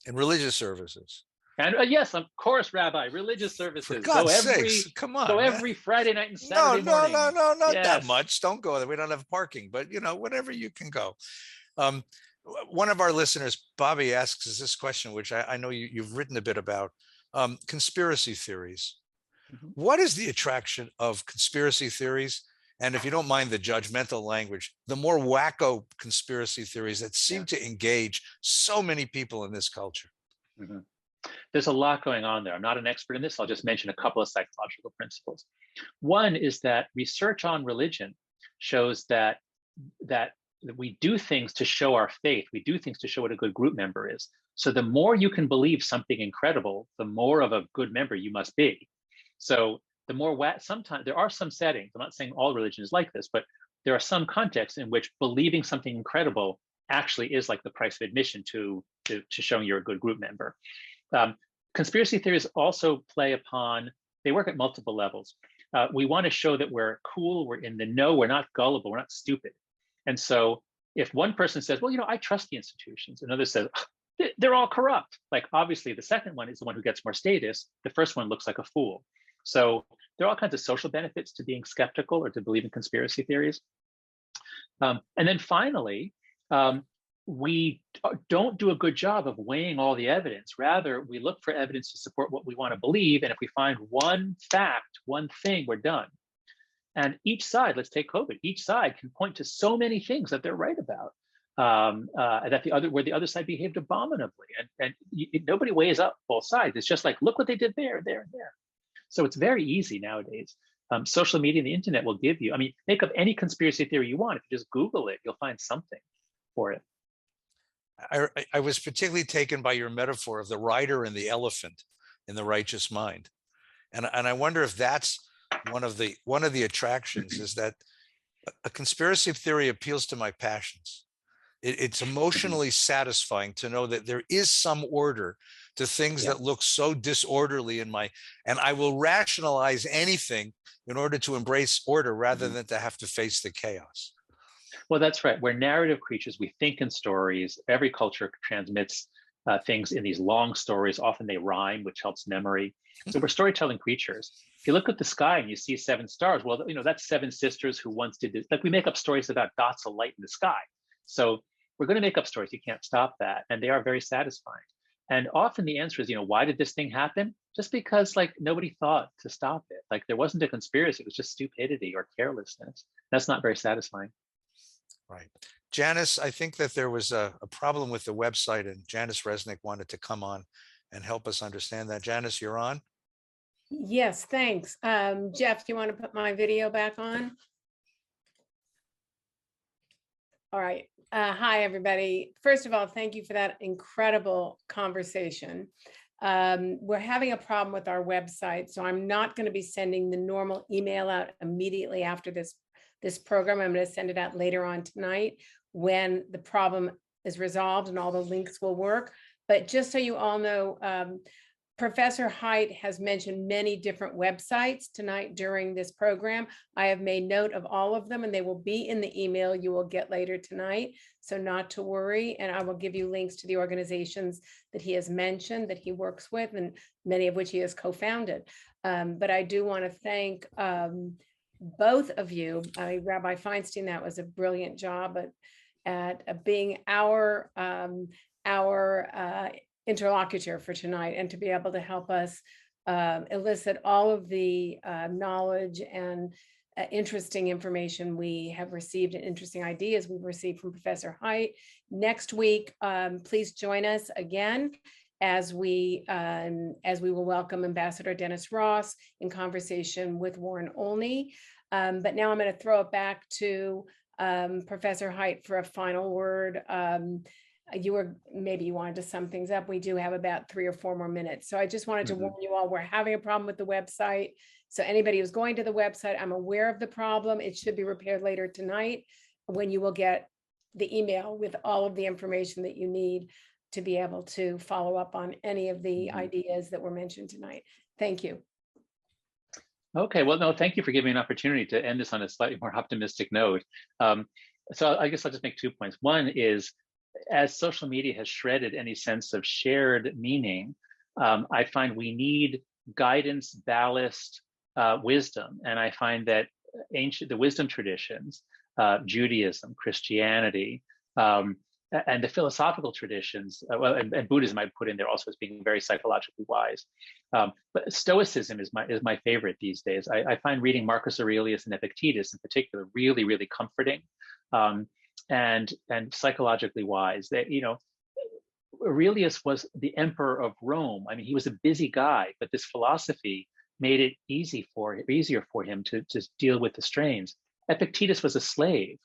And religious services. And yes, of course, Rabbi, religious services. For God's sakes, come on. Go every Friday night and Saturday morning. No, not Yes. that much. Don't go there. We don't have parking, but whatever you can go. One of our listeners, Bobby, asks us this question, which I know you've written a bit about, conspiracy theories. Mm-hmm. What is the attraction of conspiracy theories? And if you don't mind the judgmental language, the more wacko conspiracy theories that seem to engage so many people in this culture. Mm-hmm. There's a lot going on there. I'm not an expert in this. I'll just mention a couple of psychological principles. One is that research on religion shows that we do things to show our faith. We do things to show what a good group member is. So the more you can believe something incredible, the more of a good member you must be. So the more sometimes there are some settings, I'm not saying all religion is like this, but there are some contexts in which believing something incredible actually is like the price of admission to showing you're a good group member. Conspiracy theories also they work at multiple levels. We want to show that we're cool, we're in the know, we're not gullible, we're not stupid. And so if one person says, well, I trust the institutions, another says, they're all corrupt. Like, obviously, the second one is the one who gets more status. The first one looks like a fool. So there are all kinds of social benefits to being skeptical or to believing conspiracy theories. And then finally, we don't do a good job of weighing all the evidence. Rather, we look for evidence to support what we want to believe. And if we find one fact, one thing, we're done. And each side, let's take COVID, each side can point to so many things that they're right about, where the other side behaved abominably. And nobody weighs up both sides. It's just like, look what they did there, there, and there. So it's very easy nowadays. Social media and the internet will give you, make up any conspiracy theory you want. If you just Google it, you'll find something for it. I was particularly taken by your metaphor of the rider and the elephant in The Righteous Mind. And I wonder if that's one of the attractions, is that a conspiracy theory appeals to my passions. It's emotionally satisfying to know that there is some order to things that look so disorderly and I will rationalize anything in order to embrace order rather than to have to face the chaos. Well, that's right. We're narrative creatures. We think in stories. Every culture transmits things in these long stories. Often they rhyme, which helps memory. So we're storytelling creatures. If you look at the sky and you see 7 stars, well, that's 7 sisters who once did this. Like, we make up stories about dots of light in the sky. So we're going to make up stories. You can't stop that. And they are very satisfying. And often the answer is, why did this thing happen? Just because nobody thought to stop it. Like, there wasn't a conspiracy. It was just stupidity or carelessness. That's not very satisfying. Right. Janice, I think that there was a problem with the website, and Janice Resnick wanted to come on and help us understand that. Janice, you're on. Yes, thanks. Jeff, do you want to put my video back on? All right. Hi, everybody. First of all, thank you for that incredible conversation. We're having a problem with our website, so I'm not going to be sending the normal email out immediately after this program. I'm going to send it out later on tonight when the problem is resolved and all the links will work. But just so you all know, Professor Haidt has mentioned many different websites tonight during this program. I have made note of all of them, and they will be in the email you will get later tonight. So not to worry. And I will give you links to the organizations that he has mentioned that he works with, and many of which he has co-founded. But I do want to thank both of you. Rabbi Feinstein, that was a brilliant job at being our interlocutor for tonight, and to be able to help us elicit all of the knowledge and interesting information we have received, and interesting ideas we've received from Professor Haidt. Next week, please join us again as we will welcome Ambassador Dennis Ross in conversation with Warren Olney. But now I'm going to throw it back to Professor Haidt for a final word. Maybe you wanted to sum things up. We do have about 3 or 4 more minutes. So I just wanted to warn you all, we're having a problem with the website. So anybody who's going to the website, I'm aware of the problem. It should be repaired later tonight, when you will get the email with all of the information that you need to be able to follow up on any of the ideas that were mentioned tonight. Thank you. Okay, well, no, thank you for giving me an opportunity to end this on a slightly more optimistic note. So I guess I'll just make 2 points. One is, as social media has shredded any sense of shared meaning, I find we need guidance, ballast, wisdom. And I find that the wisdom traditions, Judaism, Christianity, and the philosophical traditions, and Buddhism I put in there also as being very psychologically wise. But Stoicism is my favorite these days. I find reading Marcus Aurelius and Epictetus in particular really, really comforting. And psychologically wise. That, Aurelius was the emperor of Rome. I mean, he was a busy guy, but this philosophy made it easier for him to deal with the strains. Epictetus was a slave,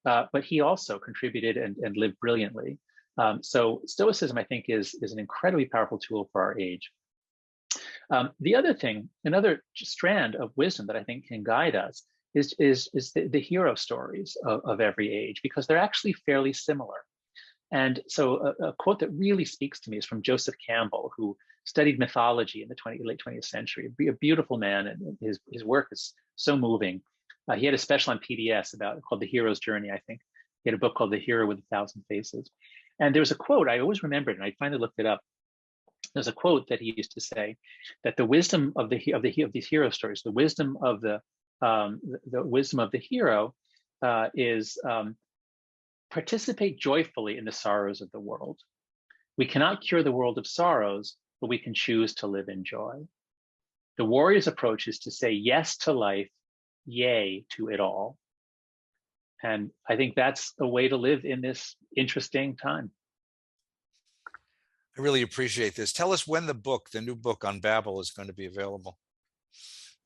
but he also contributed and lived brilliantly. So Stoicism, I think, is an incredibly powerful tool for our age. The other thing, another strand of wisdom that I think can guide us is the hero stories of every age, because they're actually fairly similar. And so a quote that really speaks to me is from Joseph Campbell, who studied mythology in the late 20th century. A beautiful man, and his work is so moving. He had a special on PBS called The Hero's Journey, I think. He had a book called The Hero with 1,000 Faces. And there was a quote I always remembered, and I finally looked it up. There's a quote that he used to say that the wisdom of these hero stories, the wisdom of the wisdom of the hero is participate joyfully in the sorrows of the world. We cannot cure the world of sorrows, but we can choose to live in joy. The warrior's approach is to say yes to life, yay to it all. And I think that's a way to live in this interesting time. I really appreciate this. Tell us when the new book on Babel, is going to be available.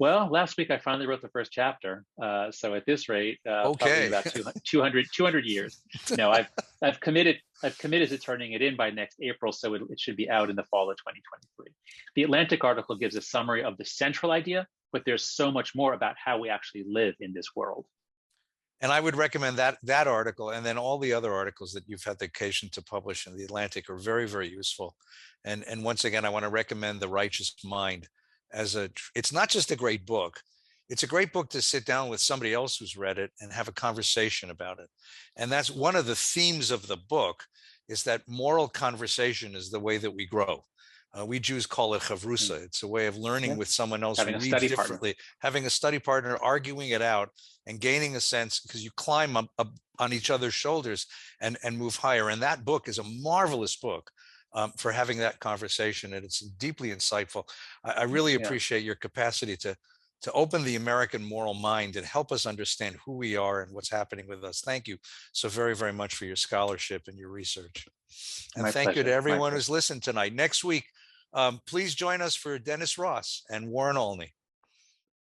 Well, last week I finally wrote the first chapter. So at this rate, okay, probably about 200 years. No, I've committed to turning it in by next April, so it should be out in the fall of 2023. The Atlantic article gives a summary of the central idea, but there's so much more about how we actually live in this world. And I would recommend that article, and then all the other articles that you've had the occasion to publish in the Atlantic are very, very useful. And once again, I want to recommend The Righteous Mind. It's not just a great book, it's a great book to sit down with somebody else who's read it and have a conversation about it. And that's one of the themes of the book, is that moral conversation is the way that we grow. We Jews call it chavrusa. It's a way of learning with someone else who reads differently, having a study partner, arguing it out, and gaining a sense, because you climb up on each other's shoulders and move higher. And that book is a marvelous book for having that conversation, and it's deeply insightful. I really appreciate your capacity to open the American moral mind and help us understand who we are and what's happening with us. Thank you so very, very much for your scholarship and your research. And thank you to everyone who's listened tonight. Next week, please join us for Dennis Ross and Warren Olney.